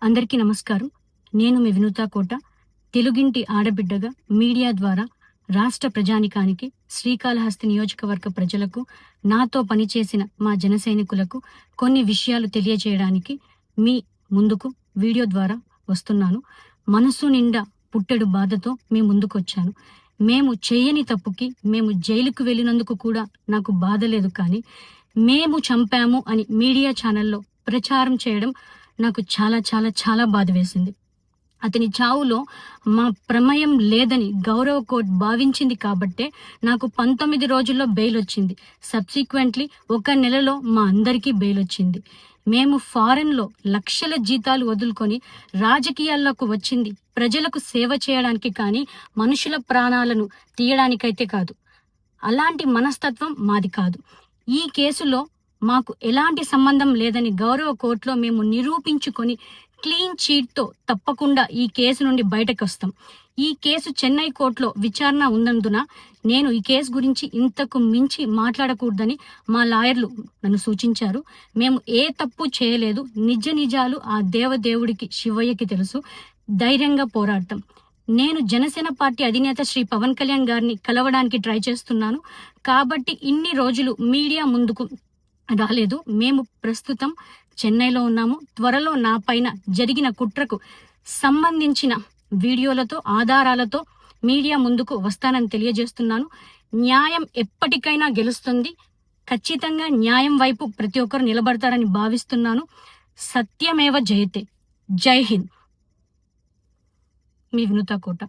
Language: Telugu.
అందరికీ నమస్కారం. నేను మీ వినూతా కోట. తెలుగింటి ఆడబిడ్డగా మీడియా ద్వారా రాష్ట్ర ప్రజానికానికి, శ్రీకాళహస్తి నియోజకవర్గ ప్రజలకు, నాతో పనిచేసిన మా జనసైనికులకు కొన్ని విషయాలు తెలియజేయడానికి మీ ముందుకు వీడియో ద్వారా వస్తున్నాను. మనసు నిండా పుట్టెడు బాధతో మీ ముందుకొచ్చాను. మేము చేయని తప్పుకి మేము జైలుకు వెళ్ళినందుకు కూడా నాకు బాధ లేదు, కానీ మేము చంపాము అని మీడియా ఛానల్లో ప్రచారం చేయడం నాకు చాలా చాలా చాలా బాధ వేసింది. అతని చావులో మా ప్రమేయం లేదని గౌరవ కోర్టు భావించింది కాబట్టే నాకు 19 రోజుల్లో బెయిల్ వచ్చింది. సబ్సిక్వెంట్లీ 1 నెలలో మా అందరికీ బెయిల్ వచ్చింది. మేము ఫారెన్లో లక్షల జీతాలు వదులుకొని రాజకీయాల్లోకి వచ్చింది ప్రజలకు సేవ చేయడానికి, కానీ మనుషుల ప్రాణాలను తీయడానికైతే కాదు. అలాంటి మనస్తత్వం మాది కాదు. ఈ కేసులో మాకు ఎలాంటి సంబంధం లేదని గౌరవ కోర్టులో మేము నిరూపించుకొని క్లీన్ చీట్తో తప్పకుండా ఈ కేసు నుండి బయటకు వస్తాం. ఈ కేసు చెన్నై కోర్టులో విచారణ ఉన్నందున నేను ఈ కేసు గురించి ఇంతకు మించి మాట్లాడకూడదని మా లాయర్లు నన్ను సూచించారు. మేము ఏ తప్పు చేయలేదు. నిజ నిజాలు ఆ దేవదేవుడికి, శివయ్యకి తెలుసు. ధైర్యంగా పోరాడతాం. నేను జనసేన పార్టీ అధినేత శ్రీ పవన్ కళ్యాణ్ గారిని కలవడానికి ట్రై చేస్తున్నాను కాబట్టి ఇన్ని రోజులు మీడియా ముందుకు రాలేదు. మేము ప్రస్తుతం చెన్నైలో ఉన్నాము. త్వరలో నా పైన జరిగిన కుట్రకు సంబంధించిన వీడియోలతో, ఆధారాలతో మీడియా ముందుకు వస్తానని తెలియజేస్తున్నాను. న్యాయం ఎప్పటికైనా గెలుస్తుంది. ఖచ్చితంగా న్యాయం వైపు ప్రతి ఒక్కరు నిలబడతారని భావిస్తున్నాను. సత్యమేవ జయతే. జై హింద్. మీ వినూతా కోట.